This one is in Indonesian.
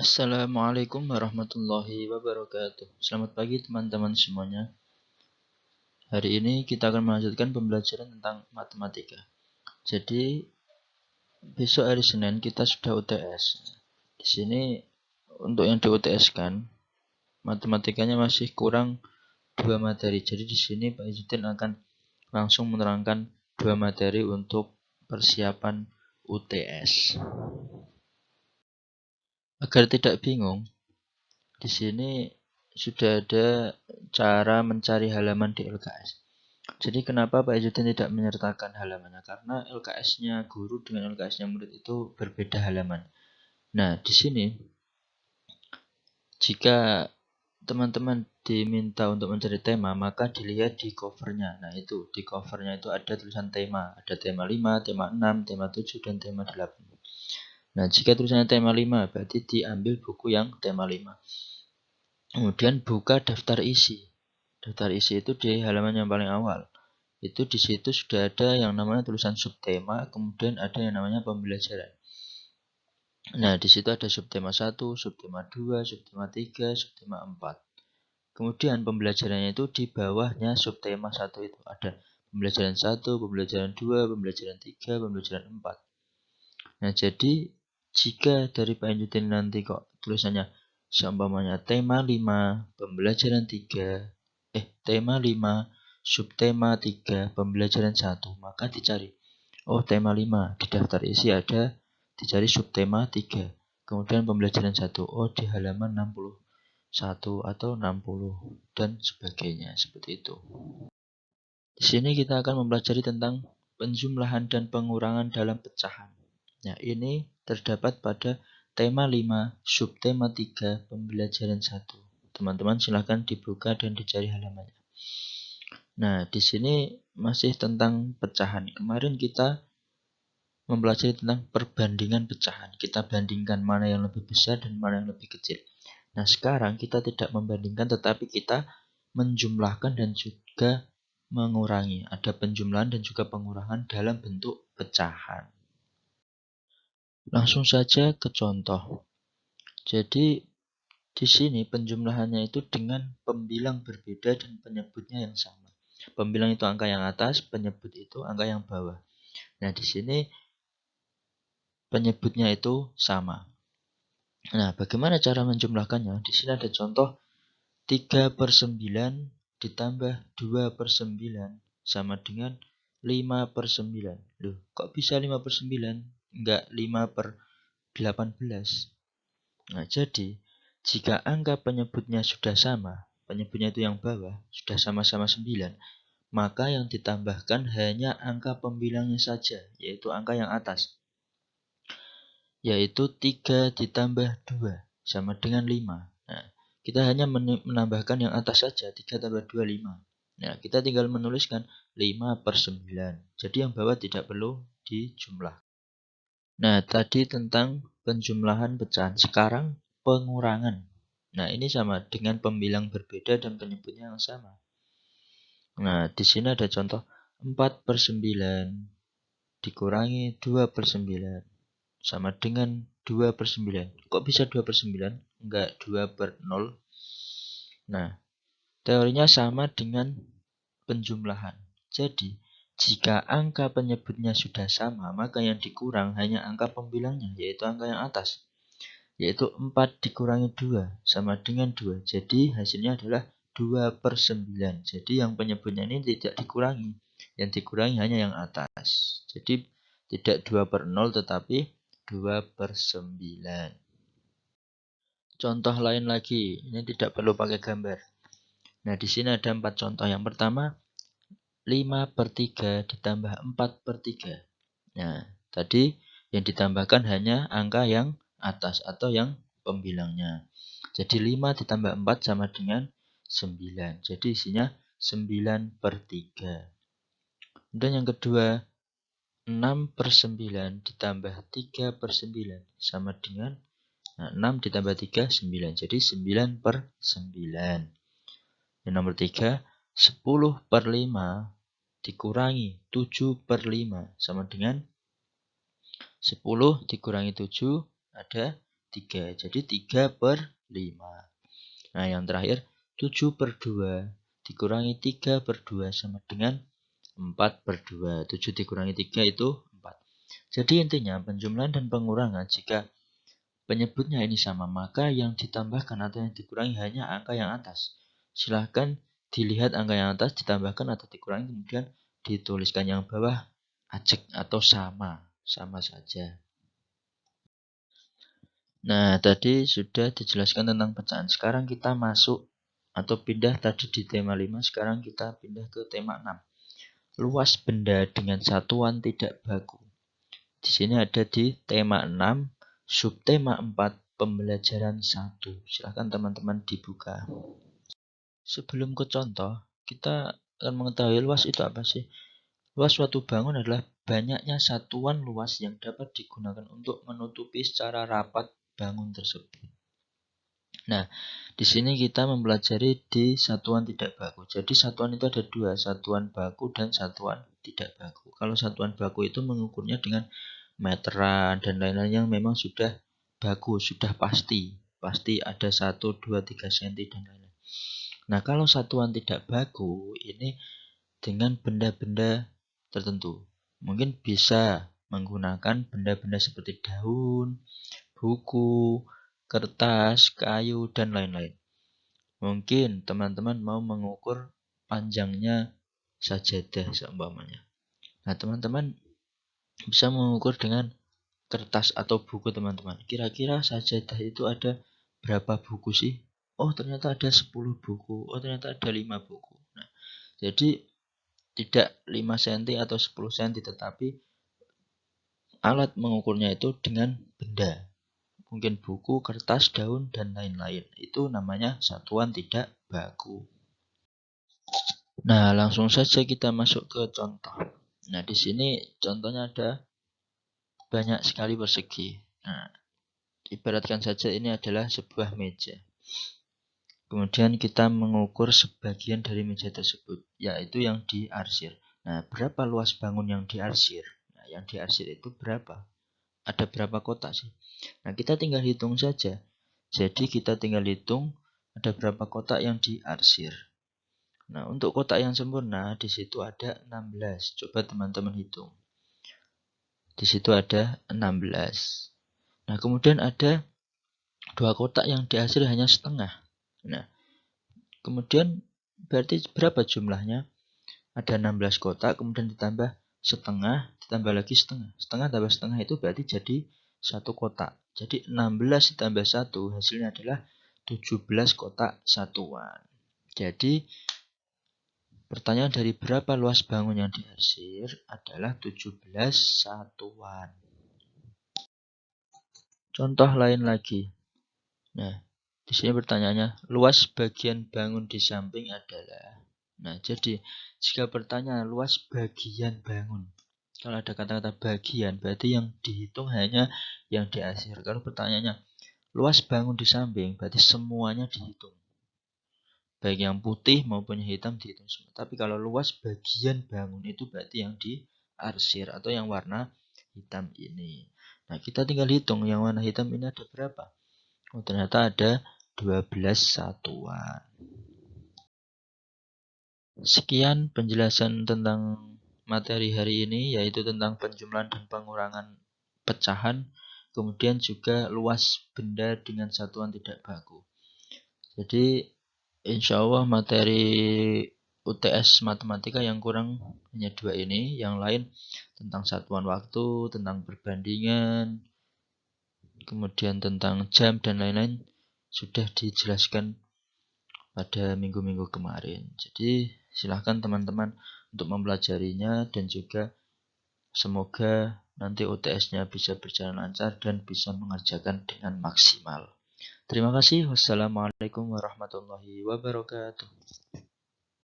Assalamualaikum warahmatullahi wabarakatuh. Selamat pagi teman-teman semuanya. Hari ini kita akan melanjutkan pembelajaran tentang matematika. Jadi besok hari Senin kita sudah UTS. Di sini untuk yang di UTS kan matematikanya masih kurang 2 materi. Jadi di sini Pak Izzuddin akan langsung menerangkan 2 materi untuk persiapan UTS. Agar tidak bingung, di sini sudah ada cara mencari halaman di LKS. Jadi kenapa Pak Izzuddin tidak menyertakan halamannya? Karena LKS-nya guru dengan LKS-nya murid itu berbeda halaman. Nah, di sini jika teman-teman diminta untuk mencari tema, maka dilihat di covernya. Nah, itu di covernya itu ada tulisan tema. Ada tema 5, tema 6, tema 7, dan tema 8. Nah, jika tulisannya tema 5, berarti diambil buku yang tema 5. Kemudian buka daftar isi. Daftar isi itu di halaman yang paling awal. Itu di situ sudah ada yang namanya tulisan subtema, kemudian ada yang namanya pembelajaran. Nah, di situ ada subtema 1, subtema 2, subtema 3, subtema 4. Kemudian pembelajarannya itu di bawahnya subtema 1 itu ada pembelajaran 1, pembelajaran 2, pembelajaran 3, pembelajaran 4. Nah, jadi jika dari Pak Izzuddin nanti kok tulisannya seumpamanya tema 5, pembelajaran 3, tema 5, subtema 3, pembelajaran 1, maka dicari. Oh, tema 5 di daftar isi ada, dicari subtema 3. Kemudian pembelajaran 1, oh di halaman 61 atau 60 dan sebagainya, seperti itu. Di sini kita akan mempelajari tentang penjumlahan dan pengurangan dalam pecahan. Nah, ini terdapat pada tema 5, subtema 3, pembelajaran 1. Teman-teman silahkan dibuka dan dicari halamannya. Nah, di sini masih tentang pecahan. Kemarin kita mempelajari tentang perbandingan pecahan. Kita bandingkan mana yang lebih besar dan mana yang lebih kecil. Nah, sekarang kita tidak membandingkan, tetapi kita menjumlahkan dan juga mengurangi. Ada penjumlahan dan juga pengurangan dalam bentuk pecahan. Langsung saja ke contoh. Jadi di sini penjumlahannya itu dengan pembilang berbeda dan penyebutnya yang sama. Pembilang itu angka yang atas, penyebut itu angka yang bawah. Nah, di sini penyebutnya itu sama. Nah, bagaimana cara menjumlahkannya? Di sini ada contoh 3/9 ditambah 2/9 sama dengan 5/9. Loh, kok bisa 5/9? Enggak 5/18. Nah, jadi jika angka penyebutnya sudah sama, penyebutnya itu yang bawah, sudah sama-sama 9, maka yang ditambahkan hanya angka pembilangnya saja, yaitu angka yang atas. Yaitu 3 ditambah 2 sama dengan 5. Nah, kita hanya menambahkan yang atas saja, 3 tambah 2, 5. Nah, kita tinggal menuliskan 5/9. Jadi yang bawah tidak perlu dijumlah. Nah, tadi tentang penjumlahan pecahan. Sekarang pengurangan. Nah, ini sama dengan pembilang berbeda dan penyebutnya yang sama. Nah, di sini ada contoh 4/9 dikurangi 2/9 sama dengan 2/9. Kok bisa 2/9? Enggak 2/0. Nah, teorinya sama dengan penjumlahan. Jadi, jika angka penyebutnya sudah sama, maka yang dikurang hanya angka pembilangnya, yaitu angka yang atas. Yaitu 4 dikurangi 2 sama dengan 2. Jadi, hasilnya adalah 2/9. Jadi, yang penyebutnya ini tidak dikurangi. Yang dikurangi hanya yang atas. Jadi, tidak 2/0 tetapi 2/9. Contoh lain lagi, ini tidak perlu pakai gambar. Nah, di sini ada 4 contoh. Yang pertama, 5/3 ditambah 4/3. Nah, tadi yang ditambahkan hanya angka yang atas atau yang pembilangnya. Jadi 5 ditambah 4 sama dengan 9. Jadi isinya 9/3. Dan yang kedua, 6/9 ditambah 3/9 sama dengan 6 ditambah 3, 9. Jadi 9/9. Yang nomor 3, 10/5 dikurangi 7/5 sama dengan 10 dikurangi 7 ada 3. Jadi 3/5. Nah, yang terakhir 7/2 dikurangi 3/2 sama dengan 4/2. 7 dikurangi 3 itu 4. Jadi intinya penjumlahan dan pengurangan jika penyebutnya ini sama, maka yang ditambahkan atau yang dikurangi hanya angka yang atas. Silahkan dilihat angka yang atas ditambahkan atau dikurangi, kemudian dituliskan yang bawah ajek atau sama saja. Nah, tadi sudah dijelaskan tentang pecahan. Sekarang kita masuk atau pindah tadi di tema 5, sekarang kita pindah ke tema 6. Luas benda dengan satuan tidak baku. Di sini ada di tema 6, subtema 4, pembelajaran 1. Silahkan teman-teman dibuka. Sebelum ke contoh, kita akan mengetahui luas itu apa sih? Luas suatu bangun adalah banyaknya satuan luas yang dapat digunakan untuk menutupi secara rapat bangun tersebut. Nah, di sini kita mempelajari di satuan tidak baku. Jadi satuan itu ada dua, satuan baku dan satuan tidak baku. Kalau satuan baku itu mengukurnya dengan meteran dan lain-lain yang memang sudah baku, sudah pasti ada 1, 2, 3 cm dan lain-lain. Nah, kalau satuan tidak baku ini dengan benda-benda tertentu. Mungkin bisa menggunakan benda-benda seperti daun, buku, kertas, kayu, dan lain-lain. Mungkin teman-teman mau mengukur panjangnya sajadah seumpamanya. Nah, teman-teman bisa mengukur dengan kertas atau buku teman-teman. Kira-kira sajadah itu ada berapa buku sih? Oh, ternyata ada 10 buku. Oh, ternyata ada 5 buku. Nah, jadi tidak 5 cm atau 10 cm, tetapi alat mengukurnya itu dengan benda. Mungkin buku, kertas, daun, dan lain-lain. Itu namanya satuan tidak baku. Nah, langsung saja kita masuk ke contoh. Nah, di sini contohnya ada banyak sekali persegi. Nah, ibaratkan saja ini adalah sebuah meja. Kemudian kita mengukur sebagian dari meja tersebut, yaitu yang diarsir. Nah, berapa luas bangun yang diarsir? Nah, yang diarsir itu berapa? Ada berapa kotak sih? Nah, kita tinggal hitung saja. Jadi kita tinggal hitung ada berapa kotak yang diarsir. Nah, untuk kotak yang sempurna di situ ada 16. Coba teman-teman hitung. Di situ ada 16. Nah, kemudian ada 2 kotak yang diarsir hanya setengah. Nah, kemudian berarti berapa jumlahnya? Ada 16 kotak, kemudian ditambah setengah, ditambah lagi setengah. Setengah tambah setengah itu berarti jadi 1 kotak. Jadi 16 ditambah 1 hasilnya adalah 17 kotak satuan. Jadi pertanyaan dari berapa luas bangun yang diarsir adalah 17 satuan. Contoh lain lagi. Nah, di sini pertanyaannya, luas bagian bangun di samping adalah. Nah, jadi jika pertanyaan luas bagian bangun, kalau ada kata-kata bagian, berarti yang dihitung hanya yang diarsir. Kalau pertanyaannya luas bangun di samping, berarti semuanya dihitung. Baik yang putih maupun yang hitam dihitung semua. Tapi kalau luas bagian bangun itu berarti yang diarsir atau yang warna hitam ini. Nah, kita tinggal hitung yang warna hitam ini ada berapa. Oh, ternyata ada 12 satuan. Sekian penjelasan tentang materi hari ini, yaitu tentang penjumlahan dan pengurangan pecahan, kemudian juga luas benda dengan satuan tidak baku. Jadi insya Allah materi UTS matematika yang kurang hanya 2 ini, yang lain tentang satuan waktu, tentang perbandingan, kemudian tentang jam dan lain-lain sudah dijelaskan pada minggu-minggu kemarin. Jadi silahkan teman-teman untuk mempelajarinya dan juga semoga nanti UTS-nya bisa berjalan lancar dan bisa mengerjakan dengan maksimal. Terima kasih. Wassalamualaikum warahmatullahi wabarakatuh.